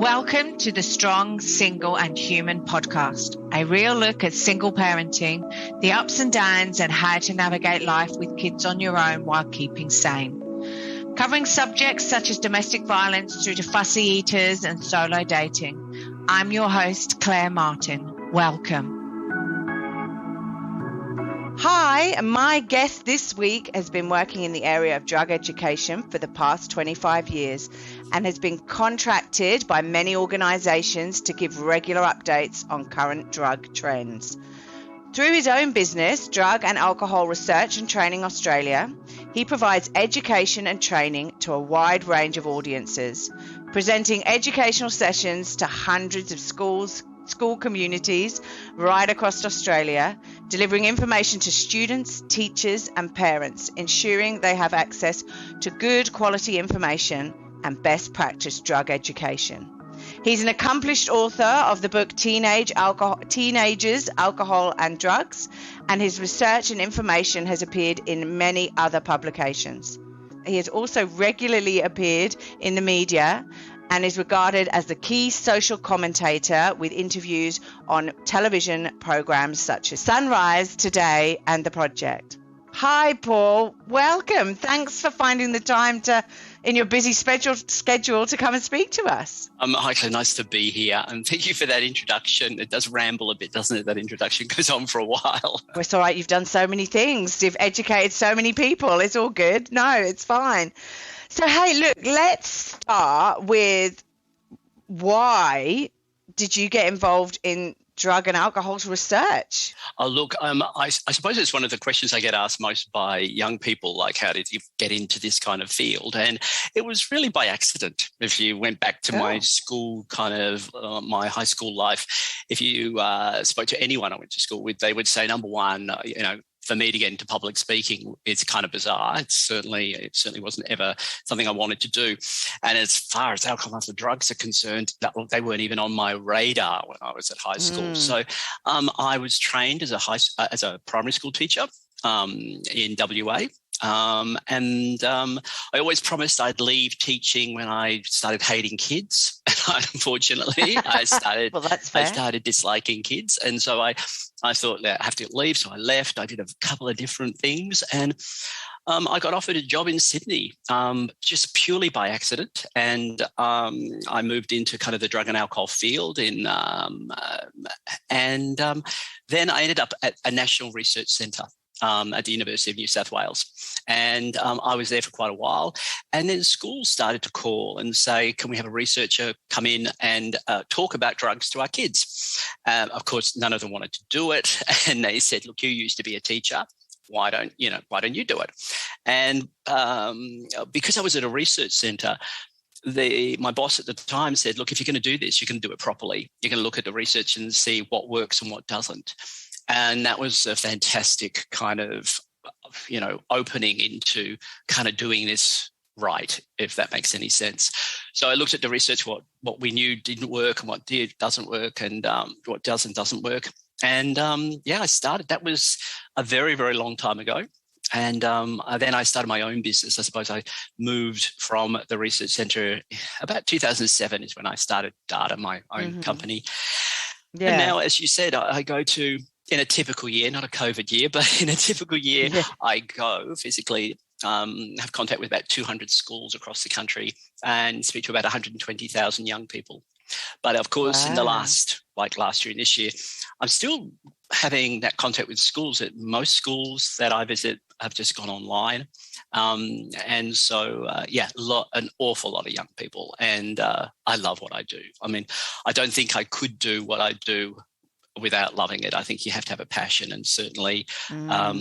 Welcome to the Strong, Single and Human podcast, a real look at single parenting, the ups and downs, and how to navigate life with kids on your own while keeping sane. Covering subjects such as domestic violence through to fussy eaters and solo dating. I'm your host, Claire Martin. Welcome. Hi, my guest this week has been working in the area of drug education for the past 25 years and has been contracted by many organisations to give regular updates on current drug trends. Through his own business, Drug and Alcohol Research and Training Australia, he provides education and training to a wide range of audiences, presenting educational sessions to hundreds of school communities right across Australia, delivering information to students, teachers and parents, ensuring they have access to good quality information and best practice drug education. He's an accomplished author of the book Teenagers, Alcohol and Drugs, and his research and information has appeared in many other publications. He has also regularly appeared in the media and is regarded as the key social commentator with interviews on television programs such as Sunrise, Today and The Project. Hi, Paul. Welcome. Thanks for finding the time in your busy schedule to come and speak to us. Hi, Claire. Nice to be here. And thank you for that introduction. It does ramble a bit, doesn't it? That introduction goes on for a while. It's all right. You've done so many things. You've educated so many people. It's all good. No, it's fine. So, hey, look, let's start with why did you get involved in drug and alcohol research? Look, I suppose it's one of the questions I get asked most by young people, like how did you get into this kind of field? And it was really by accident. If you went back to my school my high school life, if you spoke to anyone I went to school with, they would say, number one, for me to get into public speaking, it's kind of bizarre. It certainly wasn't ever something I wanted to do. And as far as alcohol and drugs are concerned, they weren't even on my radar when I was at high school. So I was trained as a primary school teacher in WA. I always promised I'd leave teaching when I started hating kids. Unfortunately, I started disliking kids. And so I thought I have to leave. So I left. I did a couple of different things. And I got offered a job in Sydney just purely by accident. And I moved into kind of the drug and alcohol field. Then I ended up at a national research centre at the University of New South Wales. And I was there for quite a while. And then schools started to call and say, can we have a researcher come in and talk about drugs to our kids? Of course, none of them wanted to do it. And they said, look, you used to be a teacher. Why don't you do it? And because I was at a research centre, my boss at the time said, look, if you're going to do this, you're going to do it properly. You're going to look at the research and see what works and what doesn't. And that was a fantastic kind of, opening into kind of doing this right, if that makes any sense. So I looked at the research, what we knew didn't work and what doesn't work and what does and doesn't work. And I started. That was a very, very long time ago. And then I started my own business. I suppose I moved from the research centre about 2007 is when I started DARTA, my own company. Yeah. And now, as you said, I go to, in a typical year, not a COVID year, but in a typical year, I go physically, have contact with about 200 schools across the country and speak to about 120,000 young people. But of course, in the last year and this year, I'm still having that contact with schools. At most schools that I visit have just gone online. And so, an awful lot of young people. And I love what I do. I mean, I don't think I could do what I do without loving it. I think you have to have a passion, and certainly I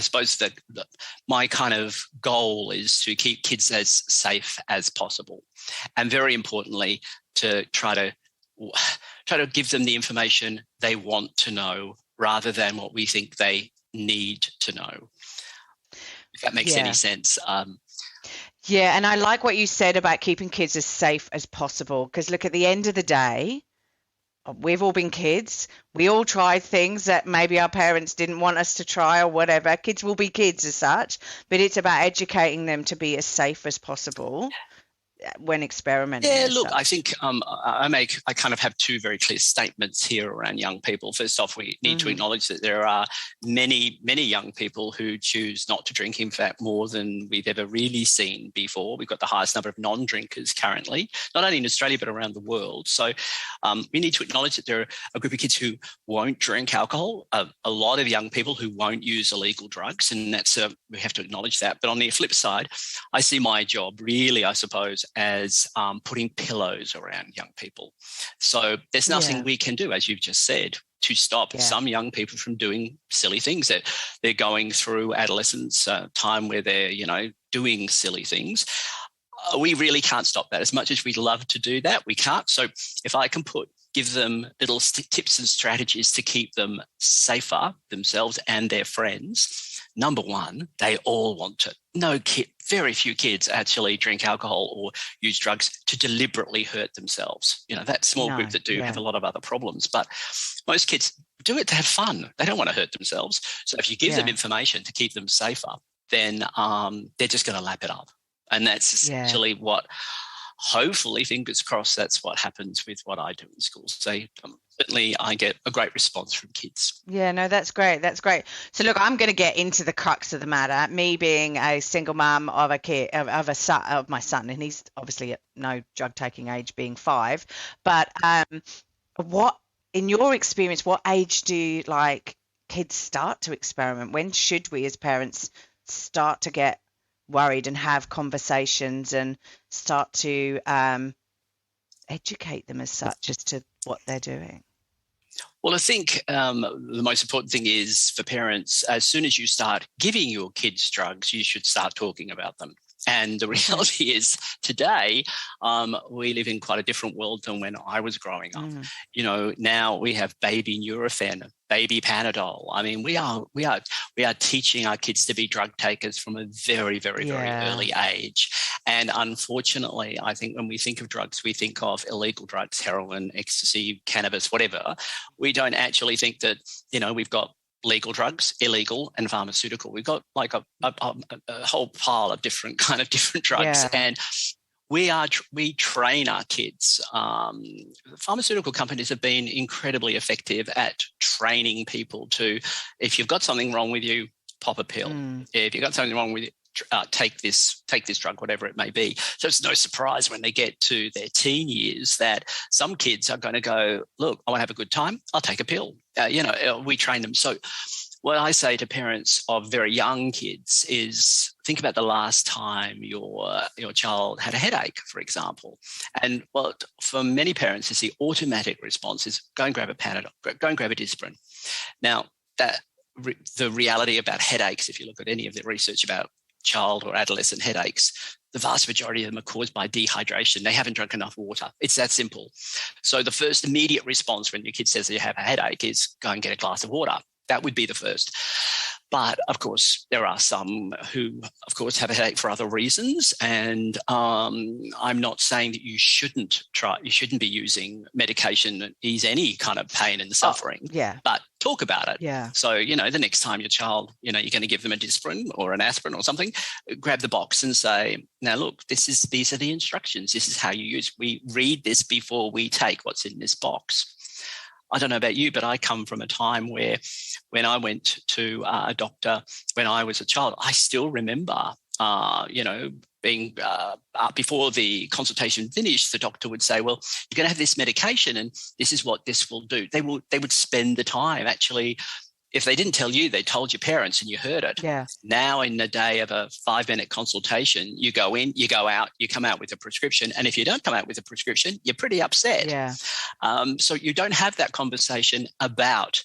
suppose that my kind of goal is to keep kids as safe as possible, and very importantly, to try to give them the information they want to know rather than what we think they need to know. If that makes any sense. Yeah, and I like what you said about keeping kids as safe as possible, because look, at the end of the day, we've all been kids. We all tried things that maybe our parents didn't want us to try or whatever. Kids will be kids as such, but it's about educating them to be as safe as possible when experimenting. Yeah, look, I think I kind of have two very clear statements here around young people. First off, we need to acknowledge that there are many, many young people who choose not to drink, in fact, more than we've ever really seen before. We've got the highest number of non-drinkers currently, not only in Australia, but around the world. So we need to acknowledge that there are a group of kids who won't drink alcohol, a lot of young people who won't use illegal drugs, and we have to acknowledge that. But on the flip side, I see my job really, I suppose, as putting pillows around young people. So there's nothing we can do, as you've just said, to stop some young people from doing silly things. That they're going through adolescence, time where they're, doing silly things. We really can't stop that. As much as we'd love to do that, we can't. So if I can give them little tips and strategies to keep them safer, themselves and their friends. Number one, they all want it. Very few kids actually drink alcohol or use drugs to deliberately hurt themselves. That small group that do have a lot of other problems. But most kids do it to have fun. They don't want to hurt themselves. So if you give them information to keep them safer, then they're just going to lap it up. And that's essentially what, hopefully, fingers crossed, that's what happens with what I do in schools. So certainly I get a great response from kids. Yeah, no, that's great. That's great. So look, I'm going to get into the crux of the matter. Me being a single mum of a kid, of my son, and he's obviously at no drug taking age, being 5. But what, in your experience, what age do kids start to experiment? When should we as parents start to get worried and have conversations and start to educate them as such as to what they're doing? Well, I think the most important thing is for parents, as soon as you start giving your kids drugs, you should start talking about them. And the reality is today, we live in quite a different world than when I was growing up. Now we have baby Nurofen, baby Panadol. I mean, we are teaching our kids to be drug takers from a very, very, very early age. And unfortunately, I think when we think of drugs, we think of illegal drugs, heroin, ecstasy, cannabis, whatever. We don't actually think that, we've got legal drugs, illegal, and pharmaceutical. We've got like a whole pile of different drugs, and we train our kids. Pharmaceutical companies have been incredibly effective at training people to, if you've got something wrong with you, pop a pill. If you've got something wrong with you, take this drug, whatever it may be. So it's no surprise when they get to their teen years that some kids are going to go, look, I want to have a good time, I'll take a pill. We train them. So what I say to parents of very young kids is think about the last time your child had a headache, for example. And for many parents, it's the automatic response is go and grab a Panadol, go and grab a Disprin. Now, the reality about headaches, if you look at any of the research about child or adolescent headaches, the vast majority of them are caused by dehydration. They haven't drunk enough water. It's that simple. So the first immediate response when your kid says they have a headache is go and get a glass of water. That would be the first. But of course, there are some who, of course, have a headache for other reasons. And I'm not saying that you shouldn't be using medication that ease any kind of pain and suffering. But talk about it. So, the next time your child, you're going to give them a Disprin or an aspirin or something, grab the box and say, now look, these are the instructions. This is how you use. We read this before we take what's in this box. I don't know about you, but I come from a time where when I went to a doctor when I was a child, I still remember, being before the consultation finished, the doctor would say, well, you're going to have this medication and this is what this will do. They would spend the time actually. If they didn't tell you, they told your parents and you heard it. Now in the day of a 5-minute consultation, you go in, you go out, you come out with a prescription. And if you don't come out with a prescription, you're pretty upset. So you don't have that conversation about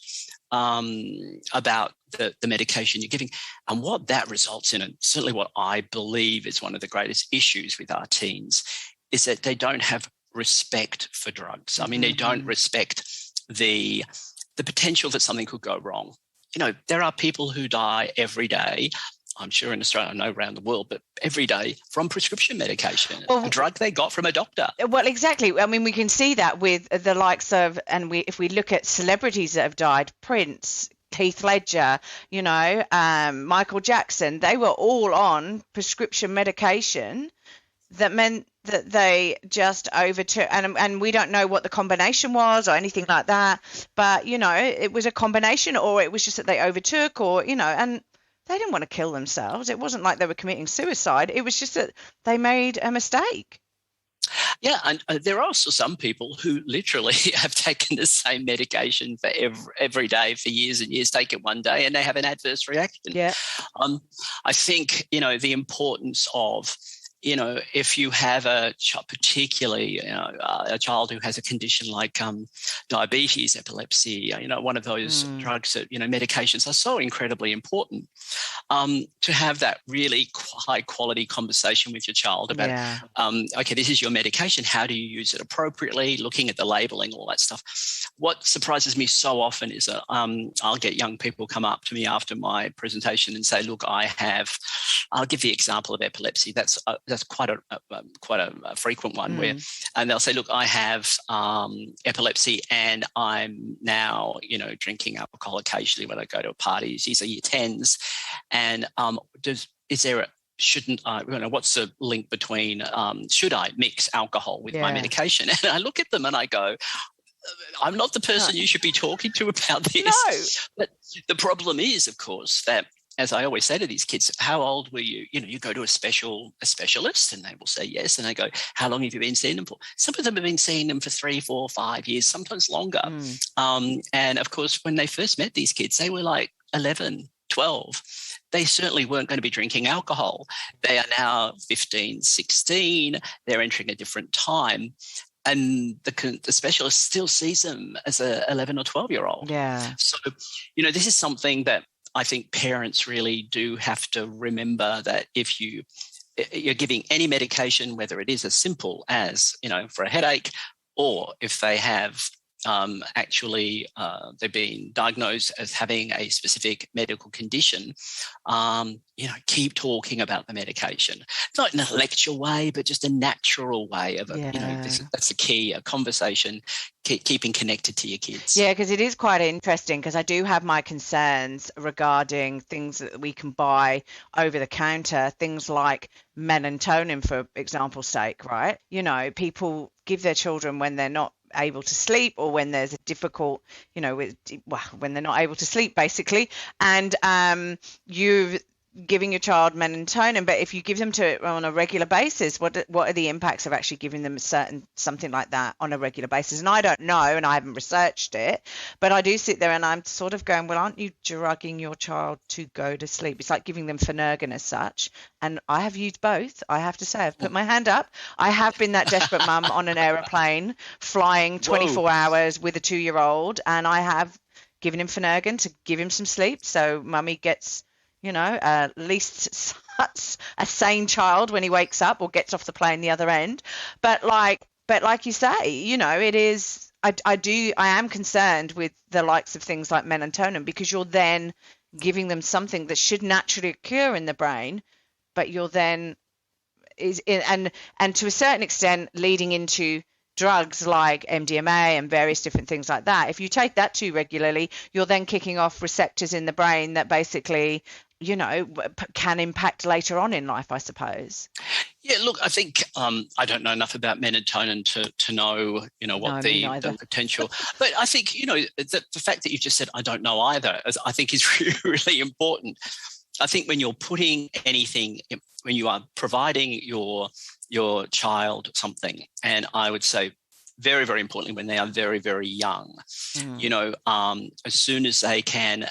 the medication you're giving. And what that results in, and certainly what I believe is one of the greatest issues with our teens, is that they don't have respect for drugs. I mean, they don't respect the potential that something could go wrong. There are people who die every day I'm sure in Australia, I know around the world, but every day from prescription medication, Well, a drug they got from a doctor. Well, exactly. I mean, we can see that with the likes of, and if we look at celebrities that have died, Prince, Heath Ledger, Michael Jackson, they were all on prescription medication that meant that they just overtook, and we don't know what the combination was or anything like that, but it was a combination, or it was just that they overtook, or and they didn't want to kill themselves. It wasn't like they were committing suicide. It was just that they made a mistake. Yeah, and there are also some people who literally have taken the same medication for every day for years and years, take it one day and they have an adverse reaction. Yeah. I think, the importance of, if you have particularly a child who has a condition like diabetes, epilepsy, one of those drugs that, medications are so incredibly important, to have that really high quality conversation with your child about, okay, this is your medication. How do you use it appropriately? Looking at the labeling, all that stuff. What surprises me so often is that I'll get young people come up to me after my presentation and say, look, I'll give the example of epilepsy. That's quite a frequent one and they'll say, look, I have epilepsy and I'm now, drinking alcohol occasionally when I go to parties. These are year 10s. And what's the link between, should I mix alcohol with my medication? And I look at them and I go, I'm not the person you should be talking to about this. No. But the problem is, of course, that, as I always say to these kids, how old were you? You go to a specialist and they will say yes. And I go, how long have you been seeing them for? Some of them have been seeing them for 3, 4, 5 years, sometimes longer. And of course, when they first met these kids, they were like 11, 12. They certainly weren't going to be drinking alcohol. They are now 15, 16. They're entering a different time. And the specialist still sees them as a 11 or 12-year-old. Yeah. So, this is something that I think parents really do have to remember, that if you're giving any medication, whether it is as simple as, for a headache, or if they have they've been diagnosed as having a specific medical condition, keep talking about the medication. Not in a lecture way, but just a natural way of, that's the key, a conversation, keeping connected to your kids. Yeah, because it is quite interesting, because I do have my concerns regarding things that we can buy over the counter, things like melatonin, for example's sake, right? People give their children when they're not able to sleep, or when there's a difficult, when they're not able to sleep, basically, and you've giving your child melatonin, but if you give them to it on a regular basis, what are the impacts of actually giving them something like that on a regular basis? And I don't know, and I haven't researched it, but I do sit there and I'm sort of going, well, aren't you drugging your child to go to sleep? It's like giving them Phenergan as such. And I have used both. I have to say, I've put my hand up. I have been that desperate mum on an aeroplane flying 24 hours with a 2-year-old, and I have given him Phenergan to give him some sleep, so mummy gets at least a sane child when he wakes up or gets off the plane the other end. But like you say, it is, I am concerned with the likes of things like melatonin, because you're then giving them something that should naturally occur in the brain, but you're then and to a certain extent leading into drugs like MDMA and various different things like that. If you take that too regularly, you're then kicking off receptors in the brain that basically, can impact later on in life, I suppose. Yeah, look, I think I don't know enough about melatonin to know, what the potential. But I think, the fact that you've just said, I don't know either, I think is really important. I think when you're putting anything, when you are providing your child something, and I would say very, very importantly, when they are very, very young, as soon as they can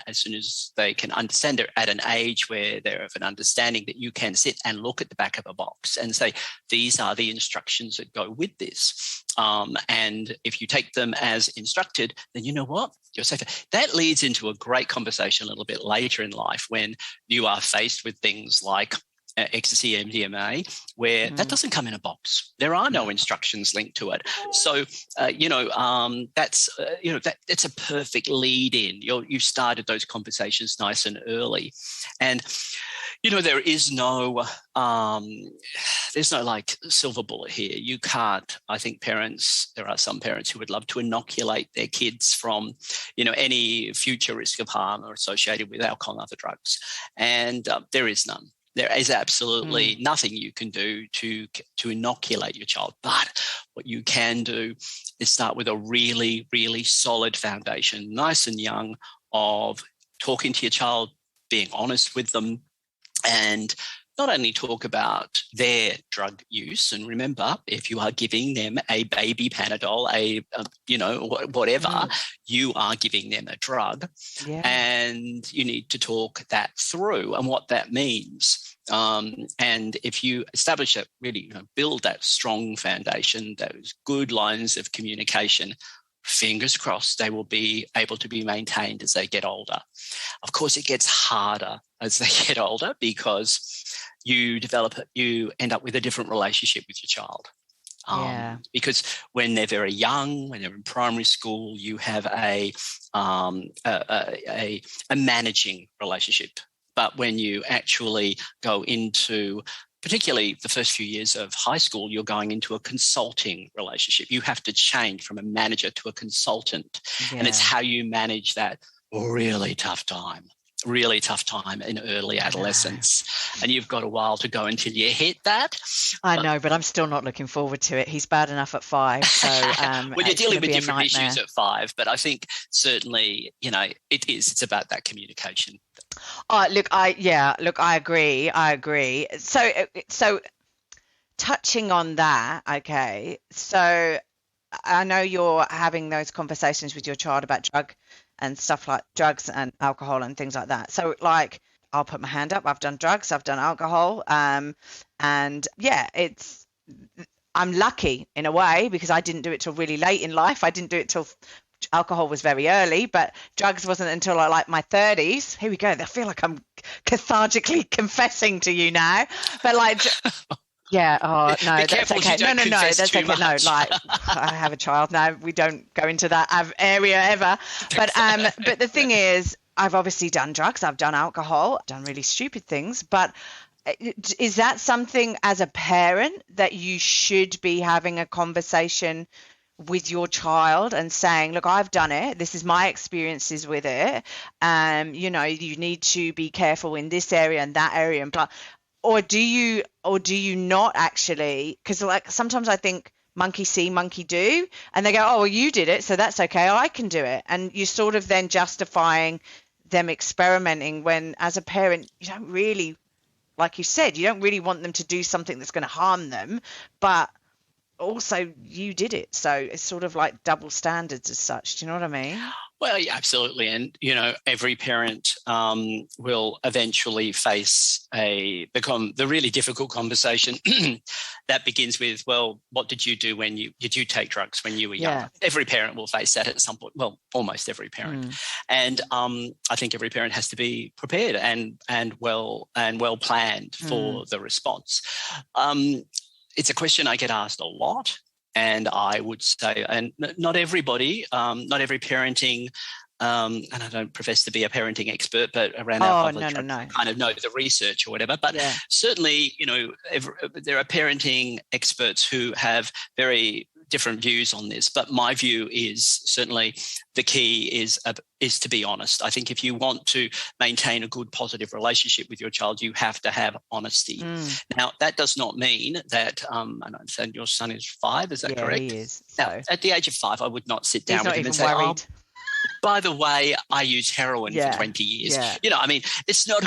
understand, they're at an age where they're of an understanding that you can sit and look at the back of a box and say, these are the instructions that go with this. And if you take them as instructed, then you know what? You're safer. That leads into a great conversation a little bit later in life, when you are faced with things like ecstasy, MDMA, where that doesn't come in a box. There are no instructions linked to it. So, that's a perfect lead in. You've started those conversations nice and early. And, There is no, there's no like silver bullet here. You can't, I think there are some parents who would love to inoculate their kids from, any future risk of harm or associated with alcohol and other drugs. And there is none. There is absolutely nothing you can do to inoculate your child. But what you can do is start with a really, really solid foundation, nice and young, of talking to your child, being honest with them, and not only talk about their drug use. And remember, if you are giving them a baby Panadol, whatever, you are giving them a drug. Yeah. And you need to talk that through and what that means. And if you establish that, really build that strong foundation, those good lines of communication, fingers crossed they will be able to be maintained as they get older. Of course, it gets harder as they get older because you end up with a different relationship with your child. Because when they're very young, when they're in primary school, you have a managing relationship. But when you actually go into, particularly the first few years of high school, you're going into a consulting relationship. You have to change from a manager to a consultant. Yeah. And it's how you manage that really tough time in early adolescence. And you've got a while to go until you hit that. I know, but I'm still not looking forward to it. He's bad enough at 5. So, well, you're dealing with different issues at 5, but I think certainly, it's about that communication. Look, I agree. So touching on that, okay. So I know you're having those conversations with your child about drugs and alcohol and things like that. So like, I'll put my hand up. I've done drugs, I've done alcohol. And yeah, I'm lucky in a way because I didn't do it till really late in life. I didn't do it till alcohol was very early, but drugs wasn't until like my 30s. Here we go. I feel like I'm cathartically confessing to you now, but like, yeah. Oh no, that's okay. No, that's okay. No, like I have a child now. We don't go into that area ever. But but the thing is, I've obviously done drugs. I've done alcohol. I've done really stupid things. But is that something as a parent that you should be having a conversation with your child and saying, look, I've done it. This is my experiences with it. You need to be careful in this area and that area and blah. Or do you not actually? Because like sometimes I think monkey see, monkey do, and they go, oh, well, you did it, so that's okay. I can do it, and you're sort of then justifying them experimenting when, as a parent, you don't really, like you said, you don't really want them to do something that's going to harm them, but also you did it, so it's sort of like double standards as such. Do you know what I mean? Well, yeah, absolutely. And, every parent will eventually face become the really difficult conversation that begins with, well, what did you do did you take drugs when you were young? Yeah. Every parent will face that at some point. Well, almost every parent. And I think every parent has to be prepared and well planned for the response. It's a question I get asked a lot. And I would say, and not everybody, not every parenting, and I don't profess to be a parenting expert, but around our kind of know the research or whatever. But certainly, there are parenting experts who have very different views on this. But my view is certainly the key is to be honest. I think if you want to maintain a good, positive relationship with your child, you have to have honesty. Now, that does not mean that, I understand your son is 5, is that correct? Yeah, he is. Now, at the age of 5, I would not sit down with him and say, worried. By the way, I used heroin for 20 years. Yeah. It's not,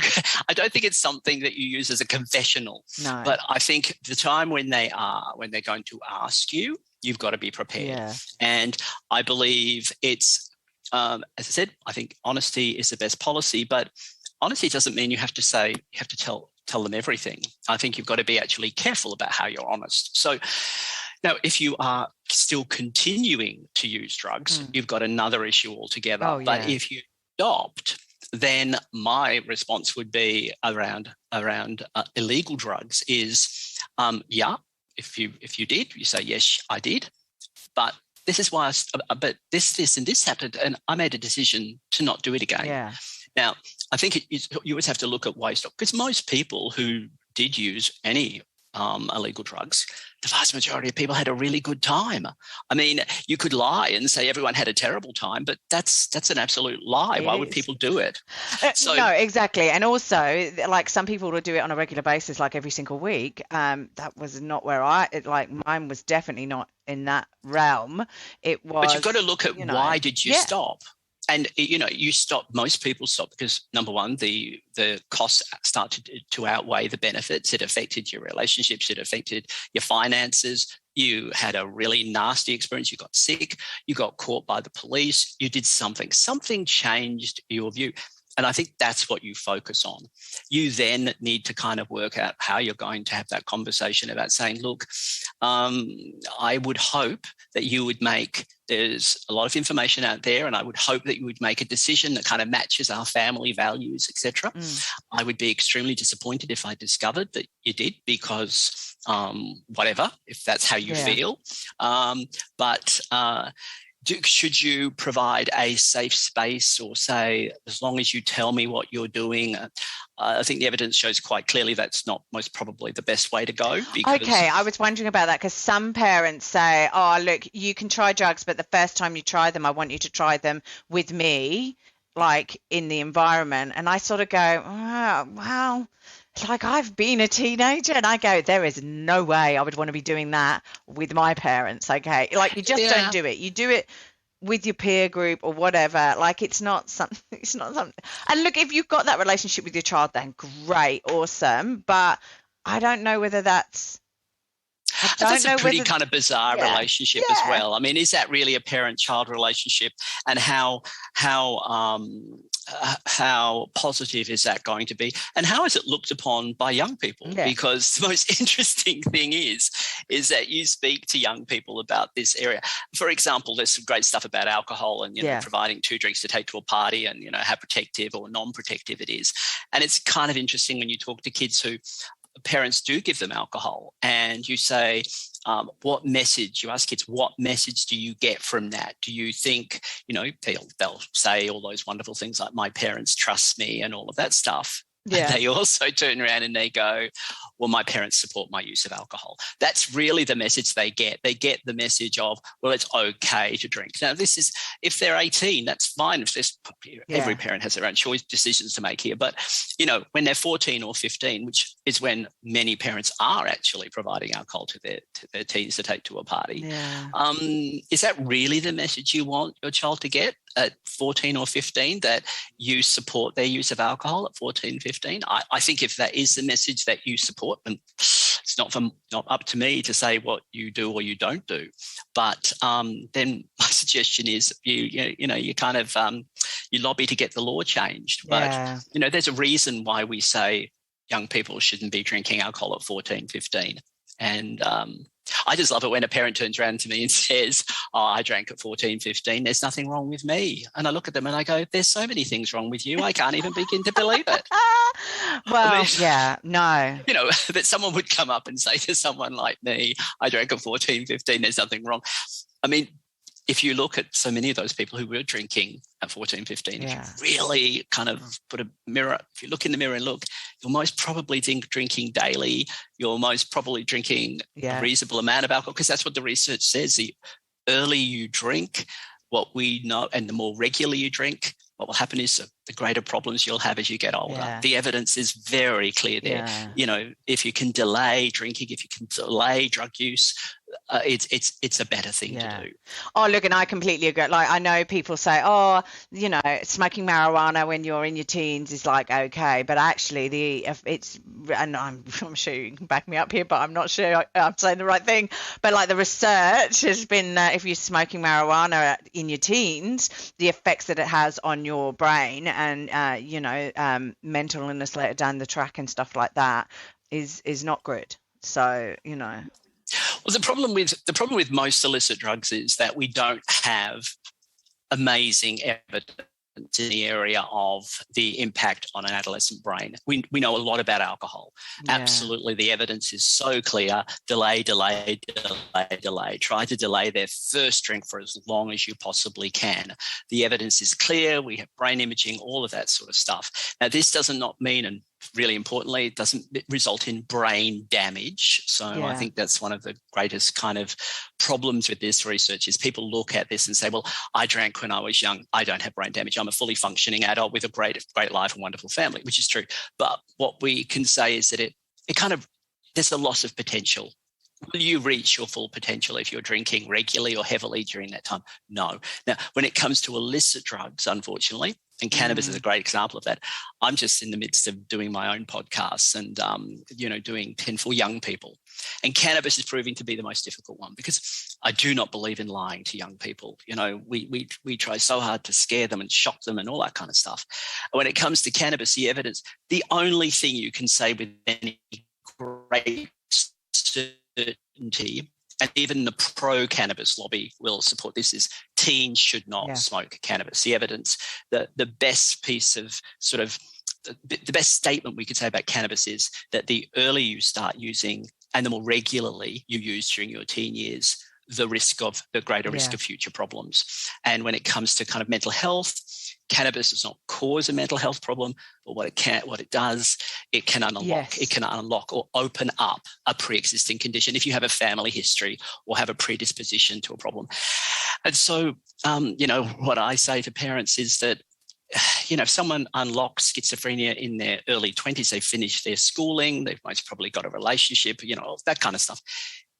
I don't think it's something that you use as a confessional. No. But I think the time when they're going to ask you, you've got to be prepared. Yeah. And I believe it's, as I said, I think honesty is the best policy, but honesty doesn't mean you have to tell them everything. I think you've got to be actually careful about how you're honest. So now, if you are still continuing to use drugs, you've got another issue altogether. Oh, yeah. But if you stopped, then my response would be around illegal drugs is, if you did, you say, yes, I did. But this is why but this and this happened, and I made a decision to not do it again. Yeah. Now, I think you always have to look at waste, because most people who did use any illegal drugs, the vast majority of people had a really good time. I mean, you could lie and say everyone had a terrible time, but that's an absolute lie. Why would people do it? No, exactly. And also, like, some people would do it on a regular basis, like every single week. That was not where mine was definitely not in that realm. It was. But you've got to look at why did you stop? And, you stop, most people stop because, number one, the costs start to outweigh the benefits. It affected your relationships. It affected your finances. You had a really nasty experience. You got sick. You got caught by the police. You did something. Something changed your view. And I think that's what you focus on. You then need to kind of work out how you're going to have that conversation about saying, look, I would hope that you would there's a lot of information out there, and I would hope that you would make a decision that kind of matches our family values, etc. I would be extremely disappointed if I discovered that you did, because whatever, if that's how you feel. Should you provide a safe space, or say, as long as you tell me what you're doing? I think the evidence shows quite clearly that's not most probably the best way to go. Okay, I was wondering about that, because some parents say, oh, look, you can try drugs, but the first time you try them, I want you to try them with me, like in the environment. And I sort of go, oh, well, it's like, I've been a teenager, and I go, there is no way I would want to be doing that with my parents. Okay, like, you just don't do it. You do it with your peer group or whatever. Like, it's not something. And look, if you've got that relationship with your child, then great, awesome. But I don't know whether that's. That's a pretty kind of bizarre relationship as well. I mean, is that really a parent-child relationship? And how positive is that going to be? And how is it looked upon by young people? Yeah. Because the most interesting thing is that you speak to young people about this area. For example, there's some great stuff about alcohol and providing 2 drinks to take to a party, and how protective or non-protective it is. And it's kind of interesting when you talk to kids who parents do give them alcohol, and you say, what message, you ask kids, what message do you get from that? Do you think, they'll say all those wonderful things like, my parents trust me and all of that stuff. Yeah. And they also turn around and they go, well, my parents support my use of alcohol. That's really the message they get. They get the message of, well, it's okay to drink. Now, this is, if they're 18, that's fine. Every parent has their own choice decisions to make here. But, when they're 14 or 15, which is when many parents are actually providing alcohol to their teens to take to a party, is that really the message you want your child to get at 14 or 15, that you support their use of alcohol at 14, 15? I think if that is the message that you support, and it's not up to me to say what you do or you don't do, but then my suggestion is you kind of you lobby to get the law changed. But there's a reason why we say young people shouldn't be drinking alcohol at 14, 15. And I just love it when a parent turns around to me and says, oh, I drank at 14, 15. There's nothing wrong with me. And I look at them and I go, there's so many things wrong with you. I can't even begin to believe it. Well, that someone would come up and say to someone like me, I drank at 14, 15, there's nothing wrong. I mean, if you look at so many of those people who were drinking at 14, 15, if you really kind of if you look in the mirror and look, you're most probably drinking daily. You're most probably drinking a reasonable amount of alcohol, because that's what the research says. The earlier you drink, what we know, and the more regularly you drink, what will happen is the greater problems you'll have as you get older. Yeah. The evidence is very clear there. Yeah. If you can delay drinking, if you can delay drug use, it's a better thing to do. Oh, look, and I completely agree. Like, I know people say, oh, smoking marijuana when you're in your teens is like okay, but actually and I'm sure you can back me up here, but I'm not sure I'm saying the right thing. But like, the research has been that if you're smoking marijuana in your teens, the effects that it has on your brain and mental illness later down the track and stuff like that is not good. So Well, the problem with most illicit drugs is that we don't have amazing evidence evidence in the area of the impact on an adolescent brain. We know a lot about alcohol. Yeah. Absolutely. The evidence is so clear. Delay. Try to delay their first drink for as long as you possibly can. The evidence is clear. We have brain imaging, all of that sort of stuff. Now, this does not mean, and really importantly, it doesn't result in brain damage. So I think that's one of the greatest kind of problems with this research is people look at this and say, well, I drank when I was young. I don't have brain damage. I'm a fully functioning adult with a great life and wonderful family, which is true. But what we can say is that it kind of, there's a loss of potential. Will you reach your full potential if you're drinking regularly or heavily during that time? No. Now, when it comes to illicit drugs, unfortunately, and cannabis is a great example of that, I'm just in the midst of doing my own podcasts and, doing 10 for young people. And cannabis is proving to be the most difficult one because I do not believe in lying to young people. We try so hard to scare them and shock them and all that kind of stuff. When it comes to cannabis, the evidence, the only thing you can say with any great certainty, and even the pro-cannabis lobby will support this, is teens should not smoke cannabis. The evidence, the best piece of sort of the best statement we could say about cannabis is that the earlier you start using and the more regularly you use during your teen years, the greater risk of future problems. And when it comes to kind of mental health, cannabis does not cause a mental health problem, but what it does, it can unlock or open up a pre-existing condition if you have a family history or have a predisposition to a problem. And so, what I say to parents is that, if someone unlocks schizophrenia in their early 20s, they finish their schooling, they've most probably got a relationship, that kind of stuff.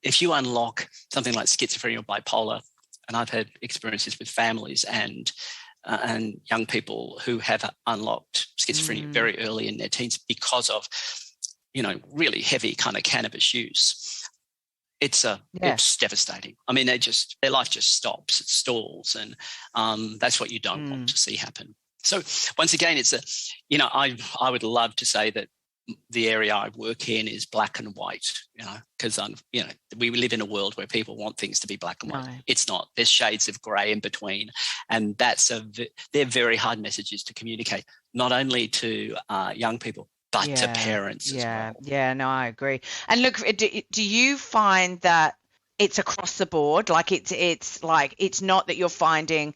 If you unlock something like schizophrenia or bipolar, and I've had experiences with families and young people who have unlocked schizophrenia very early in their teens because of, really heavy kind of cannabis use, it's devastating. I mean, their life just stops, it stalls, and that's what you don't want to see happen. So once again, I would love to say that the area I work in is black and white, because we live in a world where people want things to be black and white. No. It's not. There's shades of grey in between, and they're very hard messages to communicate, not only to young people but to parents as well. Yeah, no, I agree. And look, do you find that it's across the board? Like it's not that you're finding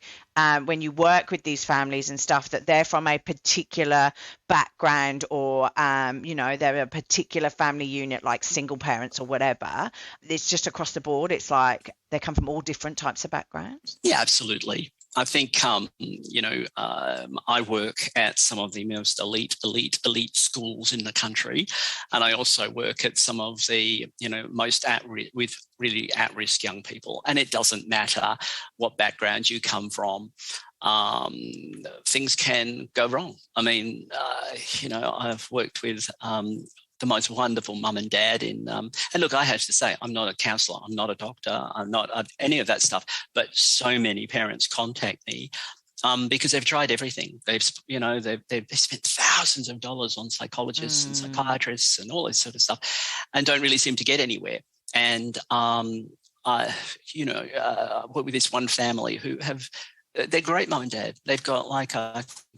when you work with these families and stuff that they're from a particular background or they're a particular family unit, like single parents or whatever. It's just across the board. It's like they come from all different types of backgrounds. Yeah, absolutely. I think, I work at some of the most elite schools in the country. And I also work at some of the, most with really at-risk young people. And it doesn't matter what background you come from. Things can go wrong. I mean, I've worked with the most wonderful mum and dad and look, I have to say, I'm not a counsellor, I'm not a doctor, I'm not any of that stuff, but so many parents contact me because they've tried everything. They've spent thousands of dollars on psychologists and psychiatrists and all this sort of stuff and don't really seem to get anywhere. And I work with this one family who they're great mum and dad. They've got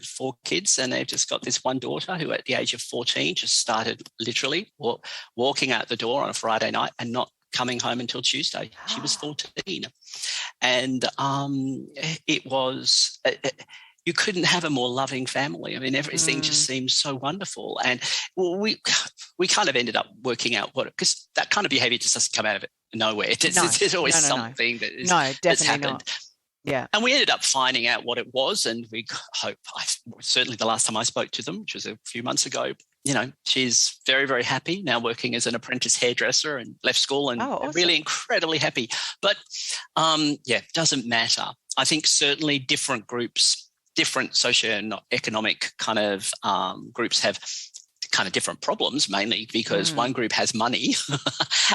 4 kids and they've just got this one daughter who at the age of 14 just started literally walking out the door on a Friday night and not coming home until Tuesday. She was 14. And it was... you couldn't have a more loving family. I mean, everything just seems so wonderful. And we kind of ended up working out because that kind of behavior just doesn't come out of nowhere. There's always something that's happened. Not. Yeah. And we ended up finding out what it was. And we certainly the last time I spoke to them, which was a few months ago, she's very, very happy now working as an apprentice hairdresser and left school and awesome. Really incredibly happy. But doesn't matter. I think certainly different groups, different socioeconomic kind of groups have kind of different problems, mainly because one group has money.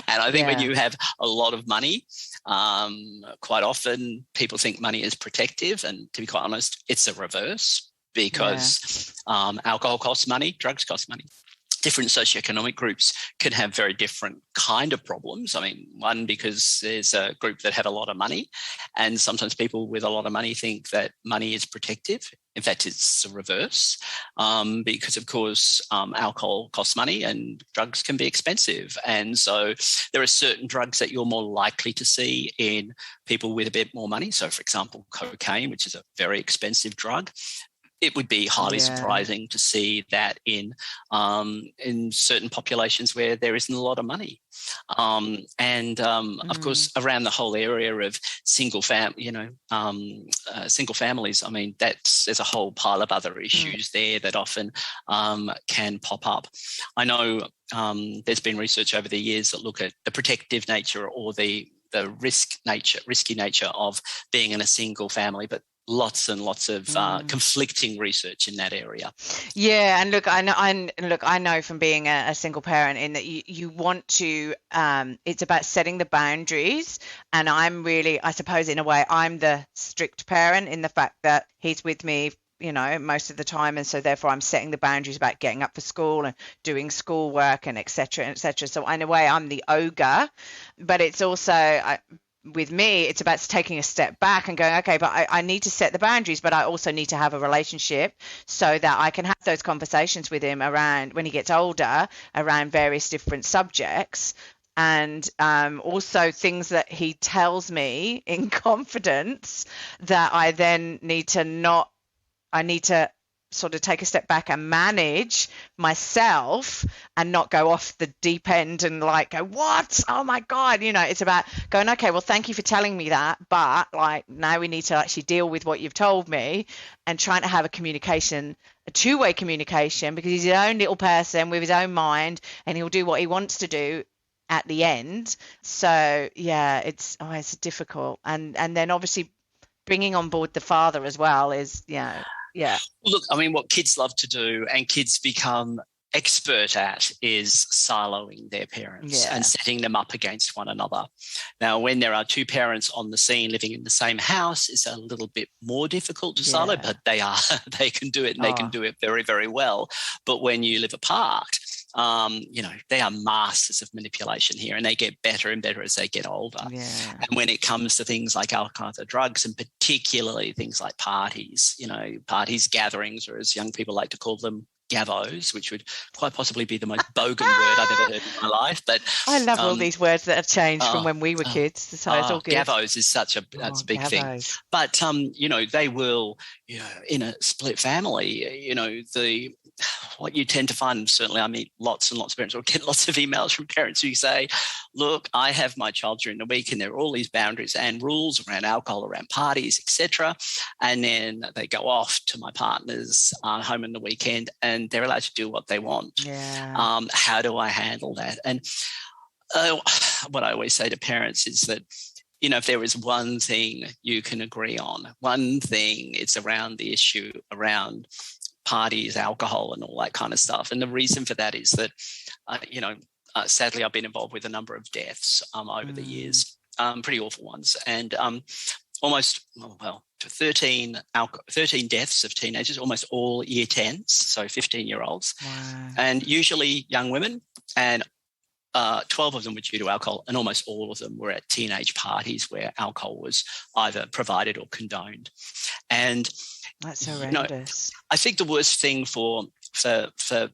And I think when you have a lot of money, quite often people think money is protective. And to be quite honest, it's the reverse because alcohol costs money, drugs cost money. different socioeconomic groups can have very different kind of problems. I mean, one, because there's a group that have a lot of money, and sometimes people with a lot of money think that money is protective. In fact, it's the reverse, because, of course, alcohol costs money and drugs can be expensive. And so there are certain drugs that you're more likely to see in people with a bit more money. So, for example, cocaine, which is a very expensive drug. It would be highly surprising to see that in certain populations where there isn't a lot of money, of course, around the whole area of single families. I mean, there's a whole pile of other issues there that often can pop up. I know there's been research over the years that look at the protective nature or the risky nature of being in a single family, but lots and lots of conflicting research in that area. Yeah, and look, I know from being a single parent in that you want to. It's about setting the boundaries, and I'm really, I suppose, in a way, I'm the strict parent in the fact that he's with me, most of the time, and so therefore I'm setting the boundaries about getting up for school and doing schoolwork and etc. So in a way, I'm the ogre, but it's also. With me, it's about taking a step back and going, okay, but I need to set the boundaries, but I also need to have a relationship so that I can have those conversations with him around when he gets older around various different subjects. And also things that he tells me in confidence that I then need to sort of take a step back and manage myself and not go off the deep end and go, what? Oh my God. It's about going, okay, well, thank you for telling me that. But now we need to actually deal with what you've told me and trying to have a two-way communication, because he's his own little person with his own mind and he'll do what he wants to do at the end. So yeah, it's difficult. And then obviously bringing on board the father as well is, yeah. Look, I mean, what kids love to do and kids become expert at is siloing their parents and setting them up against one another. Now, when there are two parents on the scene living in the same house, it's a little bit more difficult to silo, but they can do it, and they can do it very, very well. But when you live apart, they are masters of manipulation here, and they get better and better as they get older. Yeah. And when it comes to things like alcohol or drugs, and particularly things like parties, gatherings, or as young people like to call them, gavos, which would quite possibly be the most bogan word I've ever heard in my life. But I love all these words that have changed from when we were kids. So it's all good. Gavos is that's a big thing. But they will, in a split family, what you tend to find, certainly I meet lots and lots of parents, or get lots of emails from parents who say, look, I have my child during the week and there are all these boundaries and rules around alcohol, around parties, etc. And then they go off to my partner's home in the weekend and they're allowed to do what they want. Yeah. How do I handle that? And what I always say to parents is that, if there is one thing you can agree on, one thing, it's around the issue around parties, alcohol, and all that kind of stuff. And the reason for that is that, sadly, I've been involved with a number of deaths over the years, pretty awful ones. And almost 13 deaths of teenagers, almost all year 10s, so 15-year-olds, and usually young women. And 12 of them were due to alcohol, and almost all of them were at teenage parties where alcohol was either provided or condoned. And that's horrendous. I think the worst thing for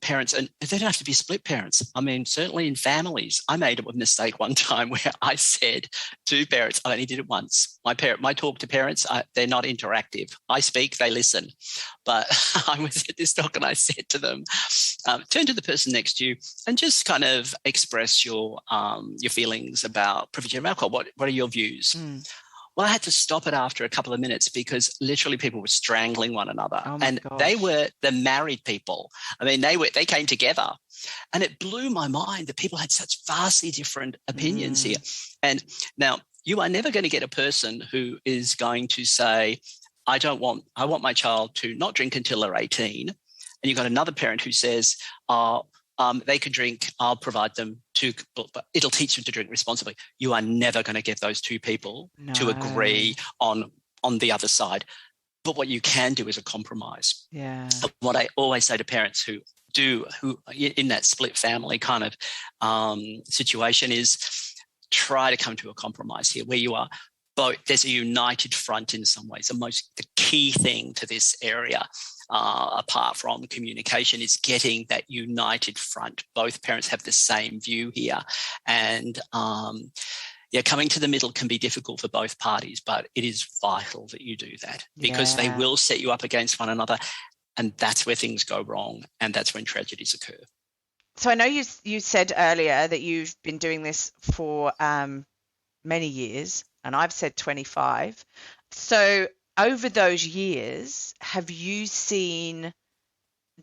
parents, and they don't have to be split parents. I mean, certainly in families, I made a mistake one time where I said to parents, I only did it once. My talk to parents, they're not interactive. I speak, they listen. But I was at this talk and I said to them, turn to the person next to you and just kind of express your feelings about provision of alcohol. What are your views? Well, I had to stop it after a couple of minutes because literally people were strangling one another. And they were the married people. I mean, they came together. And it blew my mind that people had such vastly different opinions here. And now you are never going to get a person who is going to say, I want my child to not drink until they're 18. And you've got another parent who says, they can drink, I'll provide them but it'll teach them to drink responsibly. You are never going to get those two people to agree on the other side. But what you can do is a compromise. Yeah. What I always say to parents who do in that split family kind of situation is try to come to a compromise here where you are both. There's a united front in some ways. The key thing to this area, apart from communication, is getting that united front. Both parents have the same view here. And coming to the middle can be difficult for both parties, but it is vital that you do that because they will set you up against one another. And that's where things go wrong. And that's when tragedies occur. So I know you said earlier that you've been doing this for many years, and I've said 25. So over those years, have you seen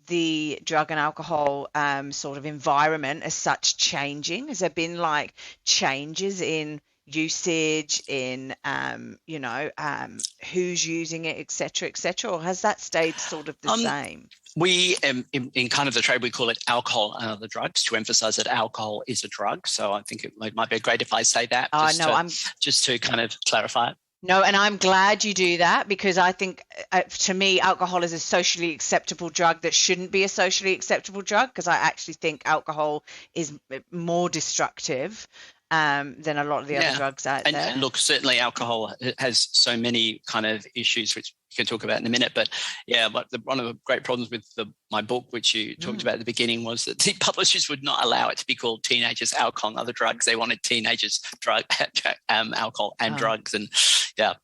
the drug and alcohol sort of environment as such changing? Has there been like changes in usage, in who's using it, et cetera, or has that stayed sort of the same? We, in kind of the trade, we call it alcohol and other drugs to emphasize that alcohol is a drug. So I think it might be great if I say that just to kind of clarify it. No, and I'm glad you do that because I think, to me, alcohol is a socially acceptable drug that shouldn't be a socially acceptable drug, because I actually think alcohol is more destructive than a lot of the other drugs out there. And look, certainly alcohol has so many kind of issues, which we can talk about in a minute. But one of the great problems with my book, which you talked about at the beginning, was that the publishers would not allow it to be called Teenagers, Alcohol and Other Drugs. They wanted Teenagers, Alcohol and Drugs. And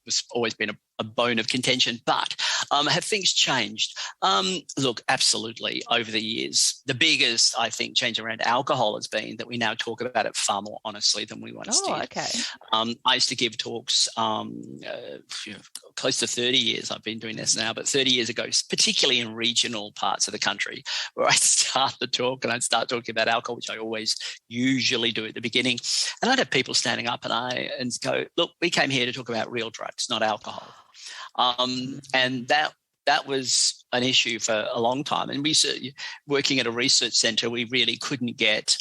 it's always been a bone of contention. But have things changed? Look, absolutely. Over the years, the biggest, I think, change around alcohol has been that we now talk about it far more honestly than we once did. Okay. I used to give talks close to 30 years. I've been doing this now, but 30 years ago, particularly in regional parts of the country, where I'd start the talk and I'd start talking about alcohol, which I always usually do at the beginning. And I'd have people standing up and go, look, we came here to talk about real drugs, not alcohol. And that was an issue for a long time. And working at a research centre, we really couldn't get,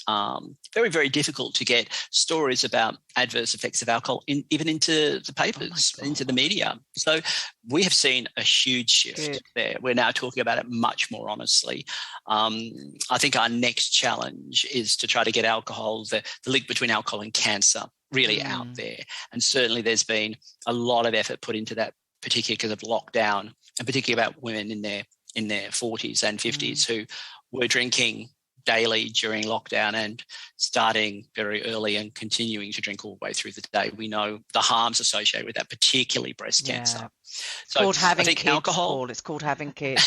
very, very difficult to get stories about adverse effects of alcohol even into the papers, into the media. So we have seen a huge shift there. We're now talking about it much more honestly. I think our next challenge is to try to get alcohol, the link between alcohol and cancer, really out there. And certainly there's been a lot of effort put into that, particularly because of lockdown, and particularly about women in their 40s and 50s who were drinking daily during lockdown and starting very early and continuing to drink all the way through the day. We know the harms associated with that, particularly breast cancer. It's called having kids, alcohol. Paul. It's called having kids.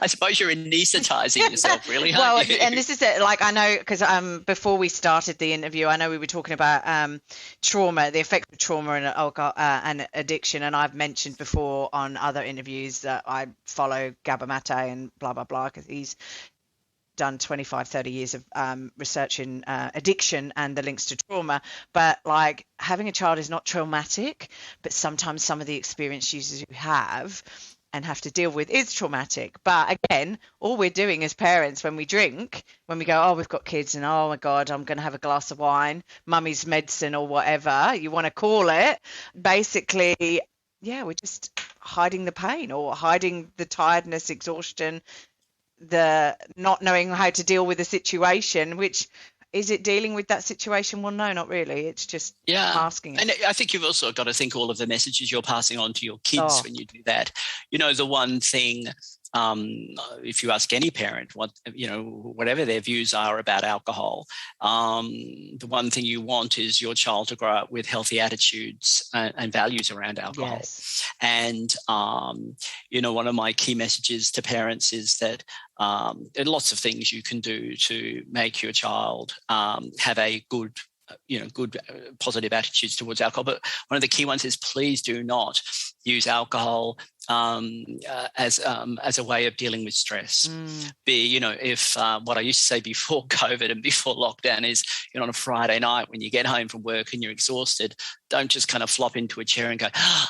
I suppose you're anaesthetizing yourself, really, aren't you? And this is it. Like, I know, because before we started the interview, I know we were talking about trauma, the effect of trauma and alcohol and addiction. And I've mentioned before on other interviews that I follow Gabor Mate and blah, blah, blah, because he's done 25, 30 years of research in addiction and the links to trauma. But like, having a child is not traumatic, but sometimes some of the experience users you have and have to deal with is traumatic. But again, all we're doing as parents when we drink, when we go, oh, we've got kids and oh my God, I'm going to have a glass of wine, mummy's medicine or whatever you want to call it, basically, we're just hiding the pain or hiding the tiredness, exhaustion, the not knowing how to deal with the situation. Which is it dealing with that situation? Well, no, not really. It's just masking it. And I think you've also got to think all of the messages you're passing on to your kids when you do that. You know, the one thing, if you ask any parent whatever their views are about alcohol, the one thing you want is your child to grow up with healthy attitudes and values around alcohol. Yes. And one of my key messages to parents is that there are lots of things you can do to make your child have a good positive attitudes towards alcohol. But one of the key ones is please do not use alcohol as a way of dealing with stress. If what I used to say before COVID and before lockdown is, on a Friday night when you get home from work and you're exhausted, don't just kind of flop into a chair and go,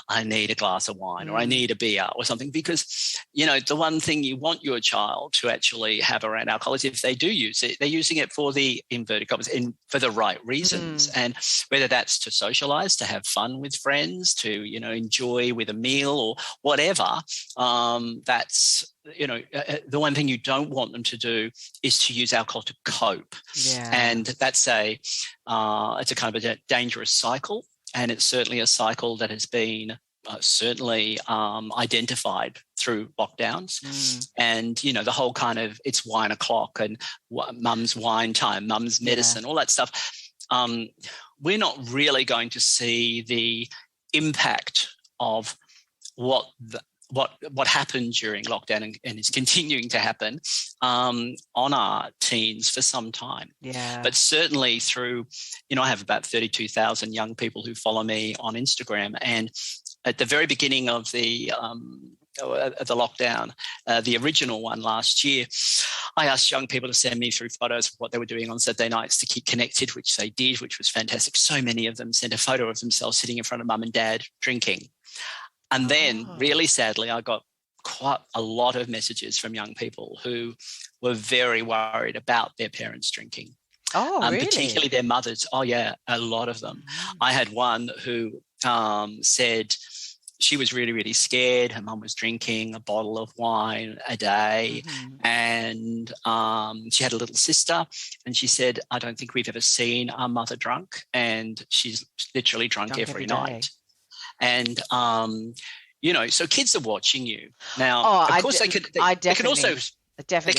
I need a glass of wine or I need a beer or something, because, the one thing you want your child to actually have around alcohol is if they do use it, they're using it for the inverted commas for the right reasons. And whether that's to socialize, to have fun with friends, to, enjoy with a meal or whatever, However, that's, the one thing you don't want them to do is to use alcohol to cope. Yeah. And that's it's a kind of a dangerous cycle. And it's certainly a cycle that has been certainly identified through lockdowns. And, the whole kind of it's wine o'clock and mum's wine time, mum's medicine, all that stuff. We're not really going to see the impact of what happened during lockdown and is continuing to happen on our teens for some time. Yeah. But certainly through, I have about 32,000 young people who follow me on Instagram, and at the very beginning of the lockdown, the original one last year, I asked young people to send me through photos of what they were doing on Saturday nights to keep connected, which they did, which was fantastic. So many of them sent a photo of themselves sitting in front of mum and dad drinking. And then, really sadly, I got quite a lot of messages from young people who were very worried about their parents drinking. Oh, really? Particularly their mothers. Oh, yeah, a lot of them. I had one who said she was really, really scared. Her mum was drinking a bottle of wine a day, and she had a little sister, and she said, I don't think we've ever seen our mother drunk, and she's literally drunk every night. And, so kids are watching you. Now, of course, they can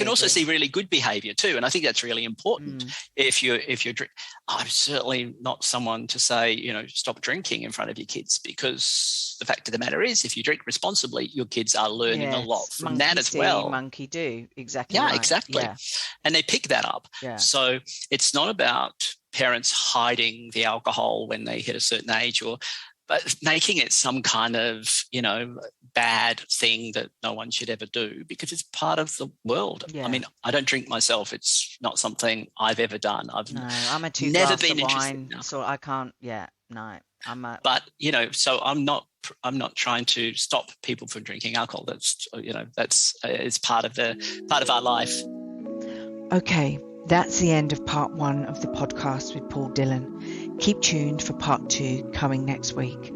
also see really good behaviour too, and I think that's really important. If you're I'm certainly not someone to say, stop drinking in front of your kids, because the fact of the matter is, if you drink responsibly, your kids are learning a lot from that as well. Monkey do, exactly. Yeah, right. exactly. Yeah. And they pick that up. Yeah. So it's not about parents hiding the alcohol when they hit a certain age, but making it some kind of, bad thing that no one should ever do, because it's part of the world. Yeah. I mean, I don't drink myself. It's not something I've ever done. I'm a never been interested. So I can't. Yeah, no. But so I'm not trying to stop people from drinking alcohol. That's it's part of our life. Okay. That's the end of part 1 of the podcast with Paul Dillon. Keep tuned for part 2 coming next week.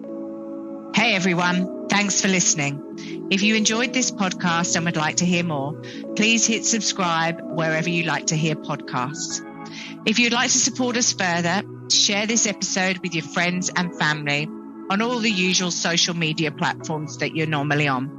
Hey everyone, thanks for listening. If you enjoyed this podcast and would like to hear more, please hit subscribe wherever you like to hear podcasts. If you'd like to support us further, share this episode with your friends and family on all the usual social media platforms that you're normally on.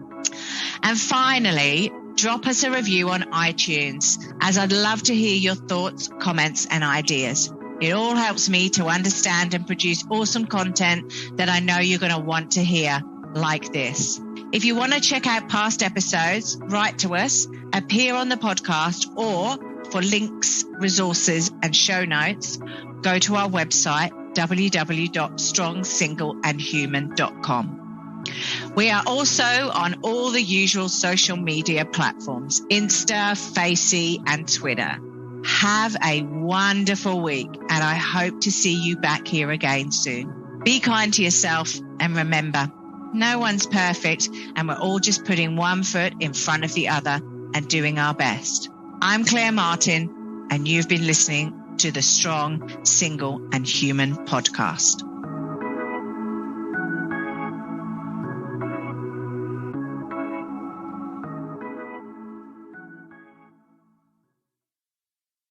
And finally, drop us a review on iTunes, as I'd love to hear your thoughts, comments, and ideas. It all helps me to understand and produce awesome content that I know you're going to want to hear, like this. If you want to check out past episodes, write to us, appear on the podcast, or for links, resources, and show notes, go to our website, www.strongsingleandhuman.com. We are also on all the usual social media platforms, Insta, Facey, and Twitter. Have a wonderful week, and I hope to see you back here again soon. Be kind to yourself, and remember, no one's perfect, and we're all just putting one foot in front of the other and doing our best. I'm Claire Martin, and you've been listening to the Strong, Single, and Human podcast.